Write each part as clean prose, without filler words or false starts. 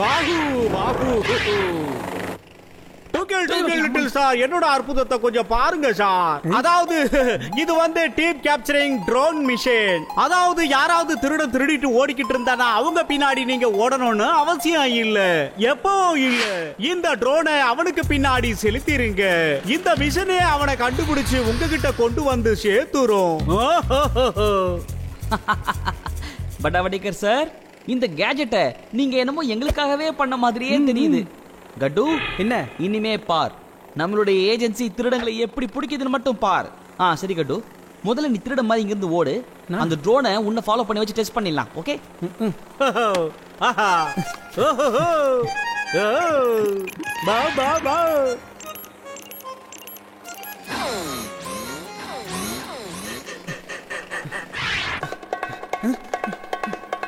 பாகு பாகு என்னோட அற்புதத்தை கொஞ்சம் பாருங்க சார். அதாவது இது வந்து டீப் கேப்சரிங் ட்ரோன் மிஷன். அதாவது யாராவது திருடிட்டு ஓடிக்கிட்டு இருந்தானா அவங்க பின்னாடி நீங்க ஓடணும்னு அவசியம் இல்ல, எப்பவும் இல்ல. இந்த ட்ரோனை அவனுக்கு பின்னாடி செலுத்திருங்க. இந்த மிஷனே அவனை கண்டுபிடிச்சு உங்ககிட்ட கொண்டு வந்து சேர்த்துரும். பட்டாவடிக்கர் சார், இந்த கேஜெட்டை நீங்க என்னமோ எங்களுக்காகவே பண்ண மாதிரியே தெரியுது. கட்டு, என்ன இனிமே பார், நம்மளுடைய ஏஜென்சி திருடங்களை எப்படி பிடிக்குதுன்னு மட்டும் பார். சரி கட்டு, முதல்ல நீ திருட மாதிரி இங்கிருந்து ஓடு. அந்த ட்ரோனை உன்னை ஃபாலோ பண்ணி வச்சு டெஸ்ட் பண்ணிடலாம். ஓகே?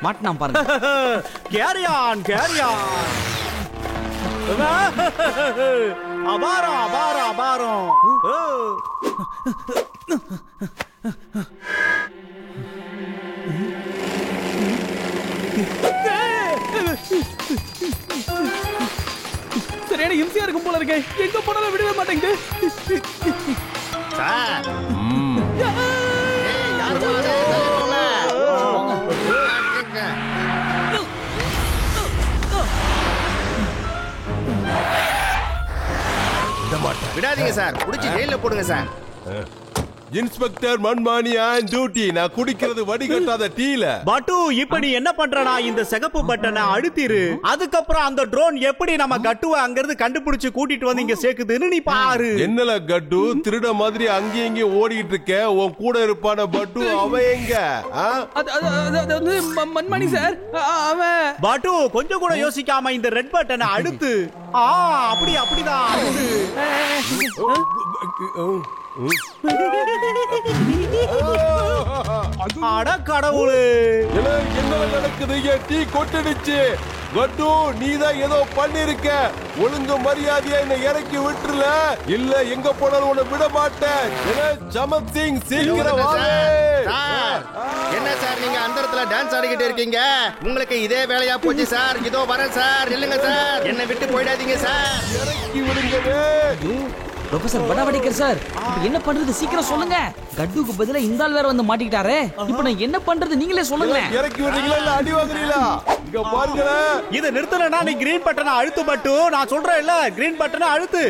மாட்டினா பாருங்க. Carry on carry on. அபாரம் அபாரம் அபாரம். சரியான இம்சியா இருக்கும் போல இருக்கே. எங்க போனாலும் விடவே மாட்டேங்குது. சார் விடாதீங்க சார், புடிச்சு ஜெயில போடுங்க sir. Inspector Manmani on duty. நான் குடிக்கிறது வடிகட்டாத டீல. பட்டு இப்ப நீ என்ன பண்றனா, இந்த சிகப்பு பட்டனை அழுத்திரு. அதுக்கப்புறம் அந்த ட்ரோன் எப்படி நம்ம கட்டுவ அங்கிருந்து கண்டுபிடிச்சு கூட்டிட்டு வந்து இங்க சேர்க்குதுன்னு நீ பாரு. என்னல கட்டு திருட மாதிரி அங்கேயும் இங்கேயும் ஓடிட்டு இருக்க? உன் கூட இருப்பான பட்டு அவன் எங்க? மன்மணி சார், அவன். பட்டு கொஞ்சம் கூட யோசிக்காம இந்த ரெட் பட்டனை அழுத்து. அப்படிதான் அழுத்து. அட கடவுளே, என்ன நடக்குது? N T கொட்டிடுச்சு. கட்டு, நீதான் ஏதோ பண்ணிருக்க. ஒழுங்கு மரியாதையா என்ன இறக்கி விட்டுல, இல்ல எங்க போனாலும் உன்னை விட மாட்டேன். சமத் சிங், சீக்கிரம் வாங்க. என்ன சார் நீங்க அந்த இடத்துல டான்ஸ் ஆடிக்கிட்டு இருக்கீங்க? உங்களுக்கு இதே வேலையா போச்சு சார். இதோ வரேன் சார், இல்லங்க சார், என்ன விட்டு போயிடாதீங்க சார். இறக்கி விடுங்க. ப்ரொஃபசர் பட்டாவடிக்கர் சார், என்ன பண்றது சீக்கிரம் சொல்லுங்க. கட்டுக்கு பதிலா இந்த ஆள் வேற வந்து மாட்டிக்கிட்டாரே. இப்போ நான் என்ன பண்றது நீங்களே சொல்லுங்க. இறக்கி விடுறீங்களா இல்ல அடி வாங்குறீங்களா? இங்க பாருங்க. இத நிறுத்தலனா நீ கிரீன் பட்டனை அழுத்து. பட்டு நான் சொல்றேன் இல்ல, கிரீன் பட்டனை அழுத்து,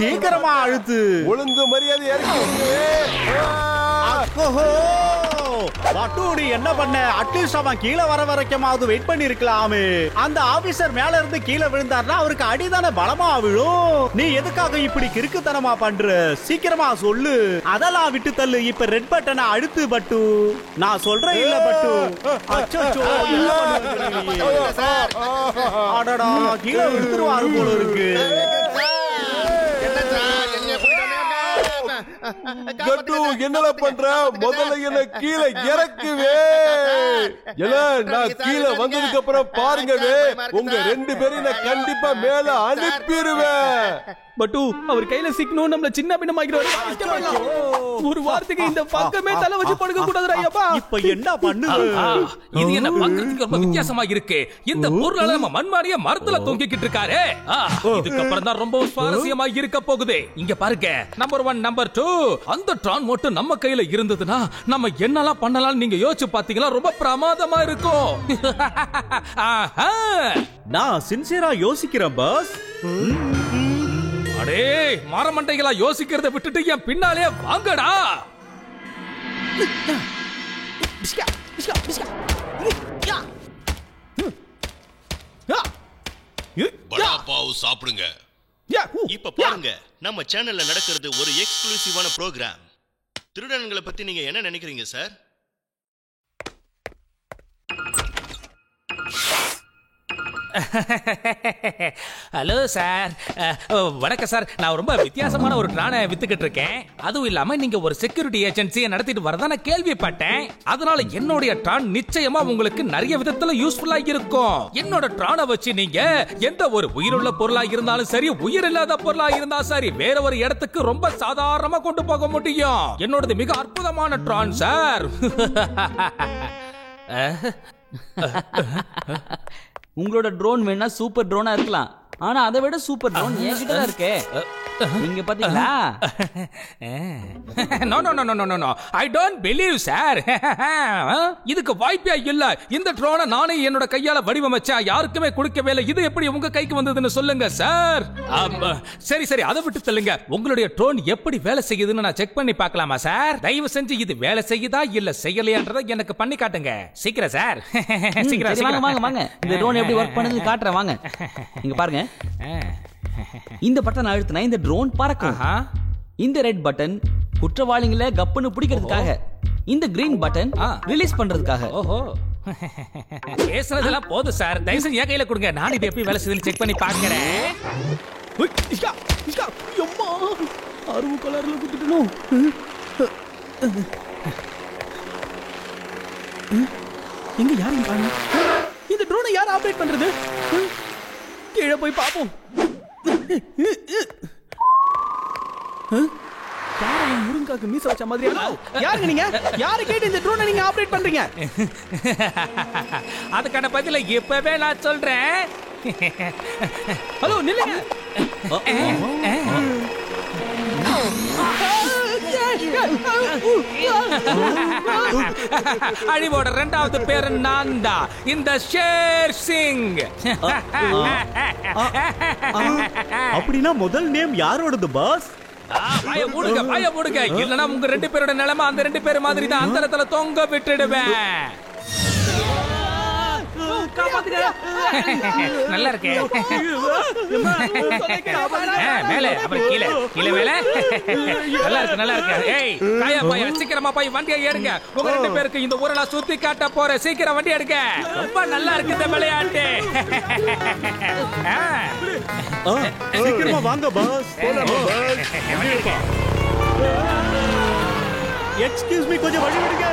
சீக்கிரமா அழுத்து. ஒழுங்கு மரியாதை இறக்கி விடுங்க. பட்டு நீ என்ன பண்ண? அட்லீஸ்ட் அவன் கீழே வர வரைக்குமாவது வெயிட் பண்ணி இருக்கலாமே. அந்த ஆபீசர் மேல இருந்து கீழே விழுந்தாருன்னா அவருக்கு அடிதான பலமா விழும். நீ எதுக்காக இப்படி கிறுக்குத்தனமா பண்ற? சீக்கிரமா சொல்லு. அதெல்லாம் விட்டு தள்ளு. இப்ப ரெட் பட்டனை அழுத்து பட்டு. நான் சொல்றேன் இல்ல பட்டு. அச்சச்சோ, அடடா, கீழே விழுந்துருவாரு போல இருக்கு. கட்டு, என்னல பண்ற? முதல்ல என்ன கீழே இறக்குவே. நான் கீழே வந்ததுக்கு அப்புறம் பாருங்கவே, உங்க ரெண்டு பேரும் நான் கண்டிப்பா மேல அனுப்பிடுவேன். பட்டு, அவர் கையில சிக்கணும் நம்மள சின்ன பின்னமாக்கிறோம். ஒரு வாரத்துக்கு இந்த பக்கமே தலை வச்சு படுக்க கூடாதுடா ஐயப்பா. இப்ப என்ன பண்ணுது? இது என்ன பார்க்கிறதுக்கு ரொம்ப வித்தியாசமா இருக்கு. இந்த பொருளால நம்ம மண்மாரியா மரத்துல தொங்கிக்கிட்டு இருக்காரு. இதுக்கு அப்புறம் தான் ரொம்ப சுவாரஸ்யமா இருக்க போகுது. இங்க பாருங்க, நம்பர் 1 நம்பர் 2 அந்த ட்ரான் மட்டும் நம்ம கையில இருந்ததுன்னா நம்ம என்னெல்லாம் பண்ணலாம் நீங்க யோசிச்சு பாத்தீங்களா? ரொம்ப பிரமாதமா இருக்கும். நான் சின்சியரா யோசிக்கிறேன் பாஸ். அடே மரமண்டைகளா, யோசிக்கிறத விட்டுட்டு என் பின்னாலே வாங்கடா. வடாபாவ் சாப்பிடுங்க. இப்ப பாருங்க, நம்ம சேனல்ல நடக்கிறது ஒரு எக்ஸ்க்ளூசிவான ப்ரோக்ராம். திருடன்களை பத்தி நீங்க என்ன நினைக்கிறீங்க சார்? Hello sir. வணக்கம் சார். நான் ரொம்ப வித்தியாசமான ஒரு ட்ரானை வித்துக்கிட்டு இருக்கேன். அதுவும் இல்லாம நீங்க ஒரு செக்யூரிட்டி ஏஜென்சியை நடத்திட்டு வரதா நான் கேள்விப்பட்டேன். அதனால என்னுடைய ட்ரான் நிச்சயமா உங்களுக்கு நிறைய விதத்துல யூஸ்ஃபுல்லா இருக்கும். என்னோட ட்ரானை வச்சு நீங்க எந்த ஒரு உயிருள்ள பொருளா இருந்தாலும் சரி, உயிர் இல்லாத பொருளா இருந்தா சரி, வேற ஒரு இடத்துக்கு ரொம்ப சாதாரணமா கொண்டு போக முடியும். என்னோடது மிக அற்புதமான ட்ரான் சார். உங்களோட ட்ரோன் வேணா சூப்பர் ட்ரோனா இருக்கலாம், ஆனா அதை விட சூப்பர் ட்ரோன் என்கிட்ட தான் இருக்கே. நீங்க பாத்தீங்களா? No no no no no no I don't believe sir. இதுக்கு வாய்ப்பே இல்ல. இந்த ட்ரோனை நானே என்னோட கையால வடிவமைச்சா, யாருக்குமே கொடுக்கவே இல்லை. இது எப்படி உங்க கைக்கு வந்ததுன்னு சொல்லுங்க சார். சரி சரி, அதை விட்டு தள்ளுங்க. உங்களுடைய ட்ரோன் எப்படி வேலை செய்யுதுன்னு நான் செக் பண்ணி பார்க்கலாமா சார்? தயவு செஞ்சு இது வேலை செய்யுதா இல்ல செய்யலையான்றதை எனக்கு பண்ணி காட்டுங்க சீக்கிரம் சார். சீக்கிரம் வாங்க வாங்க, இந்த ட்ரோன் எப்படி ஒர்க் பண்ணுதுன்னு காட்டுறேன் வாங்க. இங்க பாருங்க, இந்த பட்டன் அழுத்தினா இந்த ட்ரோன் பறக்கும். இந்த ரெட் பட்டன் குற்றவாளிகளை கப்புன்னு பிடிக்கிறதுக்காக, இந்த கிரீன் பட்டன் ரிலீஸ் பண்றதுக்காக. ஓஹோ, பேசுறதெல்லாம் போதும் சார். தயவு செஞ்சு என் கையில கொடுங்க, நான் இது எப்படி வேலை செய்யுதுன்னு செக் பண்ணி பார்க்கிறேன். அருவு கலர்ல குத்திட்டணும். எங்க யாரும் காணோம். இந்த ட்ரோனை யார் ஆபரேட் பண்றது? கீழே போய் பாப்போம். முருங்காக்கு மீச வச்ச மாதிரி. யாருங்க நீங்க? யாரு கேட்டு இந்த ட்ரோனை நீங்க ஆபரேட் பண்றீங்க? அதுக்கான பதில இப்பவே நான் சொல்றேன். ஹலோ நில்லுங்க. அழிவோட இரண்டாவது பேரு நான் தான், இந்த ஷேர் சிங். அப்படின்னா முதல் நேம் யாரோடது பாஸ்? வாய மூடுங்க. இல்லனா உங்க ரெண்டு பேரோட நிலைமை அந்த ரெண்டு பேர் மாதிரி தான், அந்த இடத்துல தொங்க விட்டுடுவேன். நல்லா இருக்கே. மேலே அப்புறம் கீழே கீழே மேலே. நல்லா இருக்கு. ஏய் காயா பாயா, சீக்கிரமா போய் வண்டியை ஏறுங்க. உங்க ரெண்டு பேருக்கு இந்த ஊரை நான் சுத்தி காட்ட போறேன். சீக்கிரம் வண்டி எடுங்க. ரொம்ப நல்லா இருக்கு இந்த விளையாட்டு. சீக்கிரமா வாங்க பாஸ். எக்ஸ்கியூஸ் மீ, கொஞ்சம் வழி விடுங்க.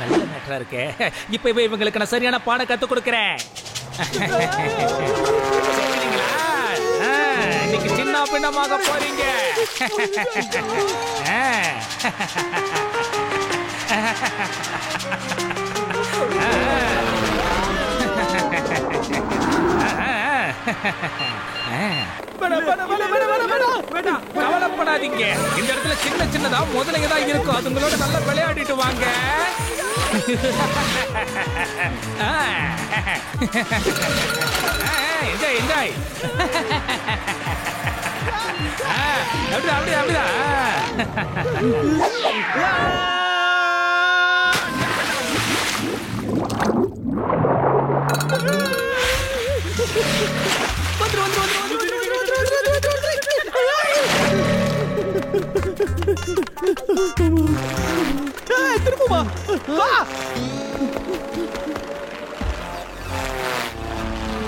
நல்ல மேட்டரா இருக்கே. இப்பவே இவங்களுக்கு நான் சரியான பாடம் கத்து கொடுக்கிறேன். இன்னைக்கு சின்ன பின்னமாக போறீங்க. கவலைப்படாதீங்க, இந்த இடத்துல சின்ன சின்னதா முதலைங்க தான் இருக்கும். அதுங்களோட நல்லா விளையாடிட்டு வாங்க. என்ஜாய். அப்படிதான். திரும்புமா?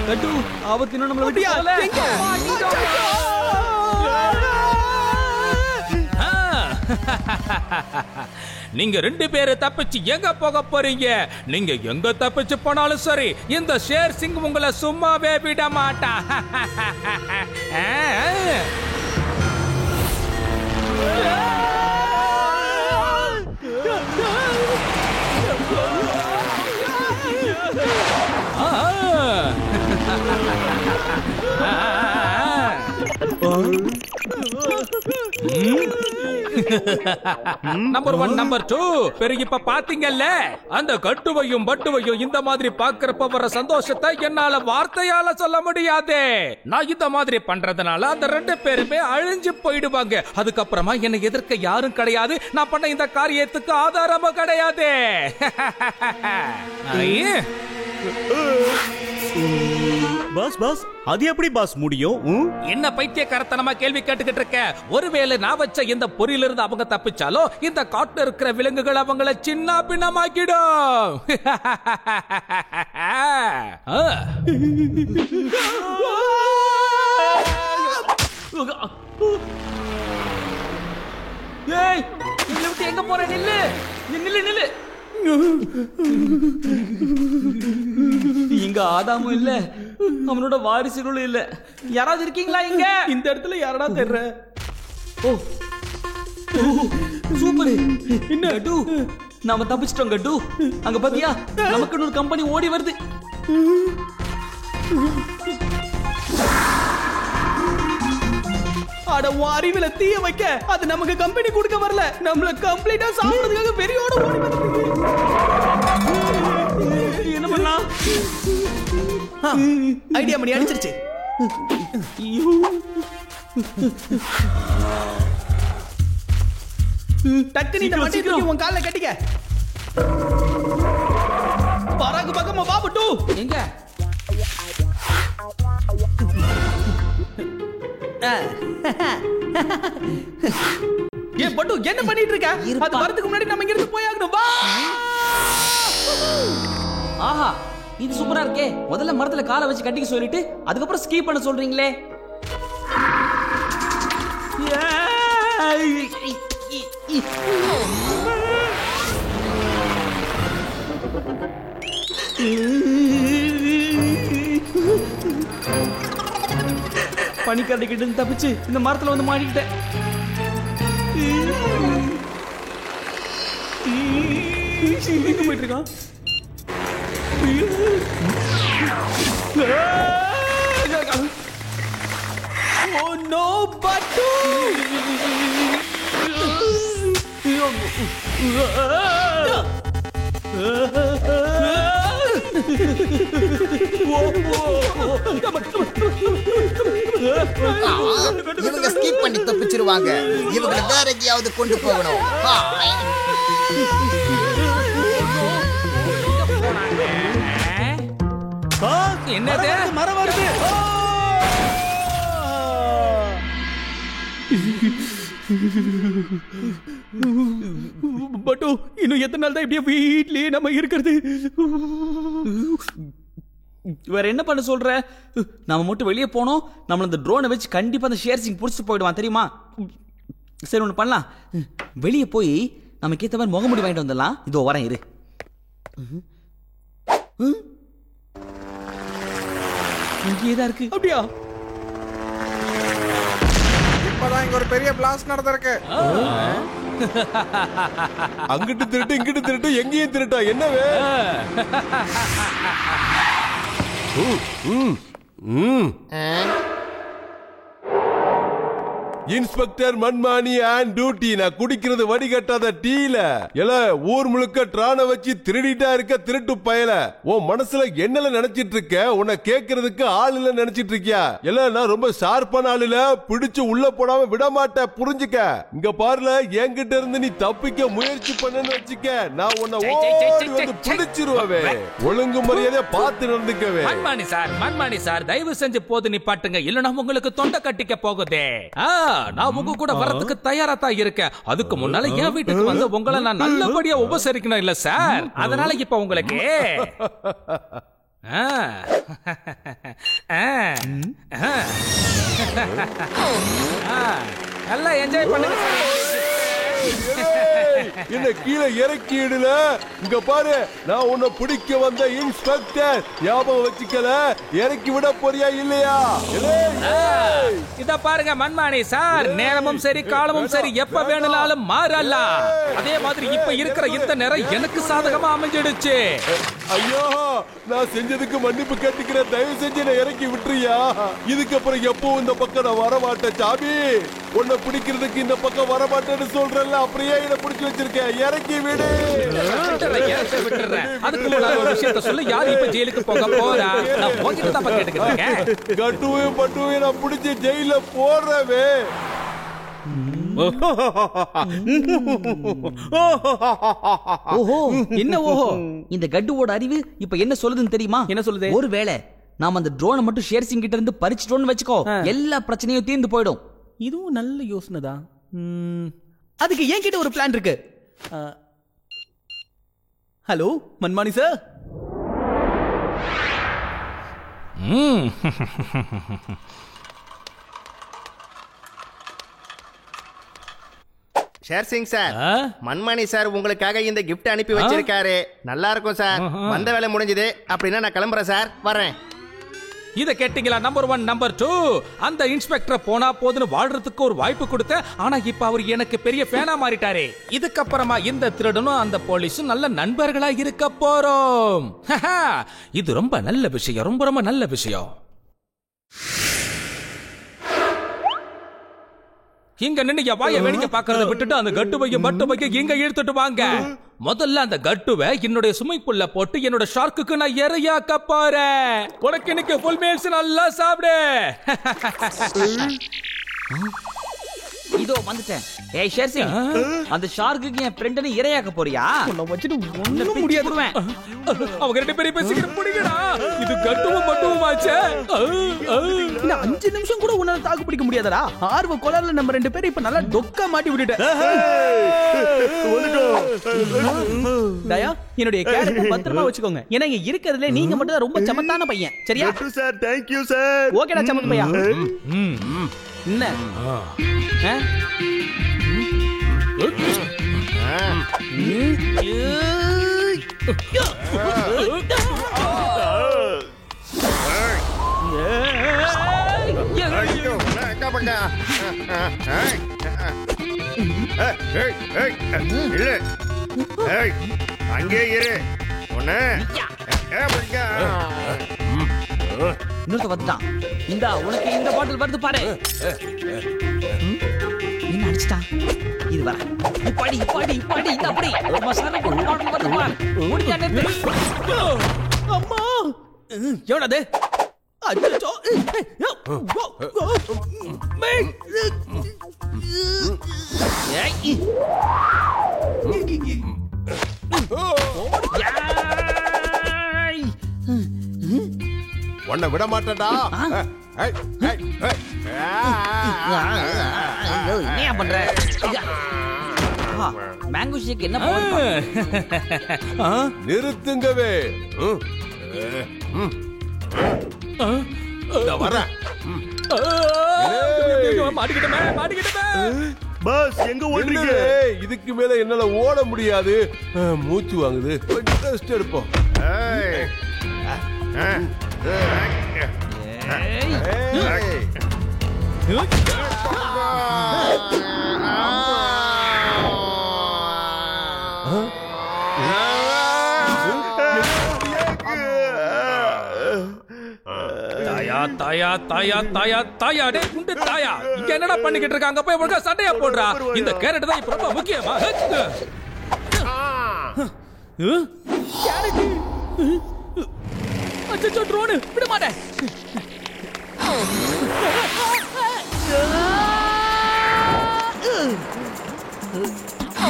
கட்டு ஆபத்து இன்னும் நம்மள விட்டு போகல. நீங்க ரெண்டு பேரை தப்பிச்சு எங்க போக போறீங்க? நீங்க எங்க தப்பிச்சு போனாலும் சரி, இந்த ஷேர் சிங் உங்களை சும்மாவே விட மாட்டான். நம்பர் 1 நம்பர் 2 பெரிய இப்ப பாத்தீங்கல்ல, அந்த கட்டுவையும் பட்டுவையும் இந்த மாதிரி பாக்குறப்ப வர சந்தோஷத்தை என்னால வார்த்தையால சொல்ல முடியாது. நான் இந்த மாதிரி பண்றதுனால அந்த ரெண்டு பேருமே அழிஞ்சு போயிடுவாங்க. அதுக்கப்புறமா என்னை எதிர்க்க யாரும் கிடையாது. நான் பண்ண இந்த காரியத்துக்கு ஆதாரமும் கிடையாது. பாஸ் அது எப்படி பாஸ் முடியும்? என்ன பைத்தியக்காரத்தனமா கேள்வி கேட்டுக்கிட்டு இருக்க? ஒருவேளை நான் வச்ச இந்த பொறியில இருந்து அவங்க தப்பிச்சாலோ இந்த காட்டுல இருக்கிற விலங்குகள் அவங்கள சின்ன பின்னமாக்கிடும். ஏய் இல்ல விட்டு எங்க போற? நில்லு நில்லு நில்லு. இங்க ஆதாமும் இல்ல, அவனோட வாரிசுகளும் இல்ல. யாராவது இருக்கீங்களா இங்க? இந்த இடத்துல யாரடா தெர்ற? ஓ சூப்பர். என்ன கட்டு, நாம தப்பிச்சிட்டோம் கட்டு. அங்க பாத்தியா, நமக்கு ஒரு கம்பெனி ஓடி வருது. அட அறிவில தீய வைக்க அது நமக்கு கம்பெனி கொடுக்க வரல, நம்மள கம்ப்ளீட்டா சாப்பிடுறதுக்காக பெரியோட ஓடி வந்துருக்கு. என்ன பண்ணலாம்? ஐடியா மணி அடிச்சிருச்சு. டக்குனு இந்த வண்டி தூக்கி உன் கால்ல கட்டிக்க. பராக்கு பக்கமா பாபு டூ எங்க? ஏ பட்டு என்ன பண்ணிட்டு இருக்க? அது வரதுக்கு முன்னாடி நம்ம இங்க இருந்து போயாகணும். வா. ஆஹா, இது சூப்பரா இருக்கே. முதல்ல மரத்துல காலை வச்சு கட்டிக்க சொல்லிட்டு அதுக்கப்புறம் ஸ்கீப் பண்ண சொல்றீங்களே. பனிக்கடைக்கிட்டு தப்பிச்சு இந்த மரத்துல வந்து மாட்டிக்கிட்டேன். எங்க போயிட்டு இருக்கான்? Oh no, Batu! இவங்க ஸ்கிப் பண்ணி தப்பிச்சிருவாங்க. இவங்க வேற எங்கேயாவது கொண்டு போகணும். என்னது? மரம் வருது. பட்டு இன்னும் எத்தனை நாள் தான் இப்படியே வீட்லயே நம்ம இருக்கிறது? வேற என்ன பண்ண சொல்ற? நாம மட்டும் வெளியே போனோம், நம்மள இந்த ட்ரோனை வச்சு கண்டிப்பா அந்த ஷேர்சிங் புடிச்சு போயிடுவான் தெரியுமா? சரி ஒண்ணு பண்ணலாம். வெளியே போய் நமக்கு ஏத்த மாதிரி முகமுடி வாங்கிட்டு வந்துடலாம். இதோ வரேன் இரு. இங்கேதான் இருக்கு. அப்படியா? இப்பதான் இங்க ஒரு பெரிய பிளாஸ்ட் நடந்திருக்கு. அங்கிட்டு திருட்டு இங்கிட்டு திருட்டு எங்கேயும் திருட்டா என்னவே? Inspector Manmani and duty. நான் குடிக்கிறது வடிகட்டாத டீல எல ஊர் முழுக்க ட்ரான வச்சு திருடிட்டா இருக்க திருட்டு பயல. உன் மனசுல என்னல நினைச்சிட்டு இருக்க? உன்னை கேட்கறதுக்கு ஆள் இல்ல நினைச்சிட்டு இருக்கியா? எல நான் ரொம்ப ஷார்ப்பான ஆள் இல்ல, பிடிச்சு உள்ள போடாம விட மாட்டேன், புரிஞ்சுக்க. இங்க பாருல, என்கிட்ட இருந்து நீ தப்பிக்க முயற்சி பண்ணன்னு வச்சுக்க, நான் உன்னை ஓடி வந்து பிடிச்சிருவே. ஒழுங்கு மரியாதையா பார்த்து நடந்துக்கவே. மன்மானி சார் தயவு செஞ்சு போது நிப்பாட்டுங்க, இல்லனா உங்களுக்கு தொண்டை கட்டிக்க போகுதே. நான் உங்க கூட வரதுக்கு தயாரா தான் இருக்கேன். அதுக்கு முன்னால என் வீட்டுக்கு வந்து உங்களை நான் நல்லபடியா உபசரிக்கணும் இல்ல சார்? அதனால இப்ப உங்களுக்கு நல்லா என்ஜாய் பண்ணுங்க. என்ன கீழே இறக்கிடுல? இங்க பாரு, நான் உன்னை பிடிக்க வந்த இன்ஸ்பெக்டர், ஞாபகம் வச்சுக்கல. இறக்கி விட போறியா இல்லையா? இத பாருங்க மன்மானி சார், நேரமும் சரி காலமும் சரி எப்ப வேணும்னாலும் மாறலாம். அதே மாதிரி இப்ப இருக்கிற இந்த நேரம் எனக்கு சாதகமா அமைஞ்சிடுச்சு. ஐயோ, நான் செஞ்சதுக்கு மன்னிப்பு கேட்டுக்கிறேன். தயவு செஞ்சு நான் இறக்கி விட்டுறியா? இதுக்கப்புறம் எப்பவும் இந்த பக்கம் நான் வரமாட்டேன். சாமி, உன்னை பிடிக்கிறதுக்கு இந்த பக்கம் வரமாட்டேன்னு சொல்றேன்ல, அப்படியே என்ன பிடிச்சு வச்சிருக்கேன். இறக்கி விடு. அதுக்கு முன்னாடி ஒரு விஷயத்தை சொல்லு, யார் இப்ப ஜெயிலுக்கு போக போறா? நான் போகிட்டு தான் கேட்டுக்கிட்டு இருக்கேன். கட்டுவையும் பட்டுவையும் நான் பிடிச்சி ஜெயில போடுறவே. ஓஹோ, என்ன ஓஹோ? இந்த கட்டுவோட அறிவு இப்ப என்ன சொல்லுதுன்னு தெரியுமா? என்ன சொல்லுது? ஒருவேளை நாம அந்த ட்ரோனை மட்டும் ஷேர்சிங் கிட்ட இருந்து பறிச்சிட்டோம்னு வெச்சுக்கோ, எல்லா பிரச்சனையும் தீர்ந்து போயிடும். இதுவும் நல்ல யோசனை தான். அதுக்கு ஏன் கிட்ட ஒரு பிளான் இருக்கு. Hello Manmani sir. Sher Singh sir, Manmani sir உங்களுக்காக இந்த கிஃப்ட் அனுப்பி வச்சிருக்காரு. நல்லா இருக்கும் சார். வந்த வேலை முடிஞ்சது. அப்படின்னா நான் கிளம்புறேன் சார். வரேன். இத கேட்டீங்களா? நம்பர் 1 நம்பர் 2 அந்த இன்ஸ்பெக்டர் போனா போதுன்னு வாழ்றதுக்கு ஒரு வாய்ப்பு கொடுத்த, ஆனா இப்ப அவர் எனக்கு பெரிய ஃபேனா மாறிட்டாரே. இதுக்கப்புறமா இந்த திருடனும் அந்த போலீஸும் நல்ல நண்பர்களா இருக்க போறோம். இது ரொம்ப நல்ல விஷயம், ரொம்ப ரொம்ப நல்ல விஷயம். இங்க நின்னு வாய வேடிக்கை பாக்குறத விட்டுட்டு அந்த கட்டுவையும் மட்டுவையும் இங்க இழுத்துட்டு வாங்க. முதல்ல அந்த கட்டுவை என்னுடைய ஸ்விமிங் பூல்ல போட்டு என்னோட ஷார்க்குக்கு நான் இரையாக்க போறேன். உனக்கு இன்னைக்கு ஃபுல் மீல்ஸ் நல்லா சாப்பிடு. இதோ வந்துட்டேன். ஏய் ஷேர்சிங், அந்த ஷார்க்குக்கு என் ஃப்ரெண்டனை இரையாக்க போறியா? உன்னை வச்சிட்டு ஒண்ணும் முடியாது. அவங்க ரெண்டு பேரும் பேசிக்கிட்டு புடிங்கடா. இது கட்டுவும் மட்டும் ஆச்சே. இன்னும் 5 நிமிஷம் கூட உன்னால தாக்கு பிடிக்க முடியாதடா. ஆர்வ கோளாறுல நம்ம 2 பேரும் இப்ப நல்லா டொக்கா மாட்டி விட்டுட்டேன். டயா, என்னுடைய கேரக்டர் பத்திரமா வச்சுக்கோங்க. ஏன்னா இங்க இருக்கிறதுல நீங்க மட்டும் தான் ரொம்ப சமத்தான பையன். சரியா சார்? Thank you sir. ஓகேடா சமத்து பையா. என்ன அங்கே இரு. இன்னொருத்த வந்துட்டான். இந்தா உனக்கு இந்த பாட்டில் வருது பாரு. என்ன அடிச்சிட்டான்? இது வர இப்பாடி இப்பாடி இப்பாடி இந்த அப்படி மசாலா பாட்டில் வருது பாரு. முடிஞ்சா நிறுத்து. அம்மா எவனது? அச்சோ. உன்னை விட மாட்டேன்டா. என்னையா பண்ற? மேங்கோ ஷேக் என்ன நிறுத்துங்கவே. வரேன். பாஸ் எங்க ஓடுறீங்க? இதுக்கு மேல என்னால ஓட முடியாது. மூச்சு வாங்குது. ரெஸ்ட் எடுப்போம். தாயா தாயா தாயா தாயா டே குண்டு தாயா, இங்க என்னடா பண்ணிக்கிட்டு இருக்காங்க? போய் ஒழுங்கா சண்டையா போடுறா. இந்த கேரட் தான் இப்ப ரொம்ப முக்கியமா. அச்சோ ட்ரோன் விட மாட்டேன்.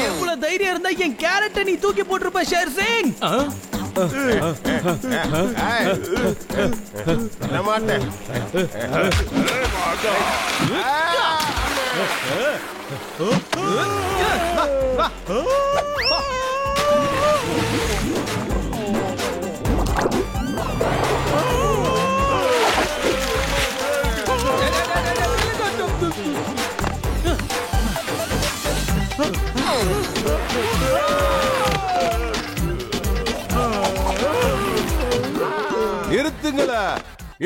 எவ்வளவு தைரியம் இருந்தா என் கேரட்டை நீ தூக்கி போட்டிருப்ப ஷேர் சிங். மாட்டேன். நிறுத்துங்கள.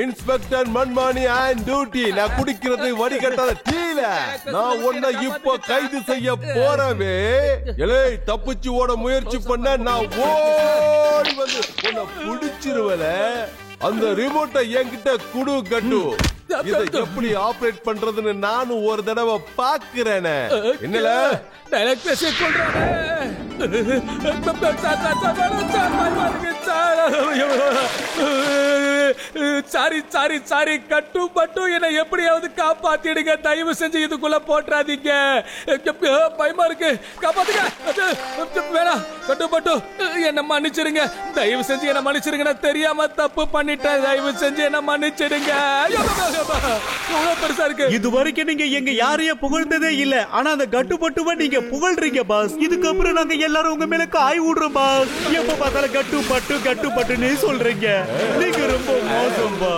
Inspector Manmani on duty. நான் குடிக்கிறது வடிகட்டாத டீல. நான் உன்னை இப்ப கைது செய்ய போறவே. எலே தப்பிச்சு ஓட முயற்சி பண்ண நான் ஓடி வந்து உன்னை பிடிச்சிருவல. அந்த ரிமோட்டை என்கிட்ட குடு கட்டு. இதை எப்படி ஆபரேட் பண்றதுன்னு நானும் ஒரு தடவை பாக்குறேன். என்னல டைலாக் பேசி கொள்றானே. Sorry sorry sorry. கட்டு பட்டு என்னை எப்படியாவது காப்பாத்திடுங்க. தயவு செஞ்சு இதுக்குள்ள போட்டுறாதீங்க. பயமா இருக்கு. காப்பாத்துங்க. வேணாம் கட்டு பட்டு என்ன மன்னிச்சிடுங்க. தயவு செஞ்சு என்ன மன்னிச்சிடுங்க. நான் தெரியாம தப்பு பண்ணிட்டேன். தயவு செஞ்சு என்ன மன்னிச்சிடுங்க. பெருசா இருக்கு. இது வரைக்கும் நீங்க எங்க யாரையும் புகழ்ந்ததே இல்ல. ஆனா அந்த கட்டுப்பட்டுவ நீங்க புகழ்றீங்க பாஸ். இதுக்கப்புறம் நாங்க எல்லாரும் உங்க மேல காய் விடுறோம் பாஸ். எப்ப பார்த்தாலும் கட்டு பட்டுன்னு சொல்றீங்க. நீங்க ரொம்ப மோசம் பாஸ்.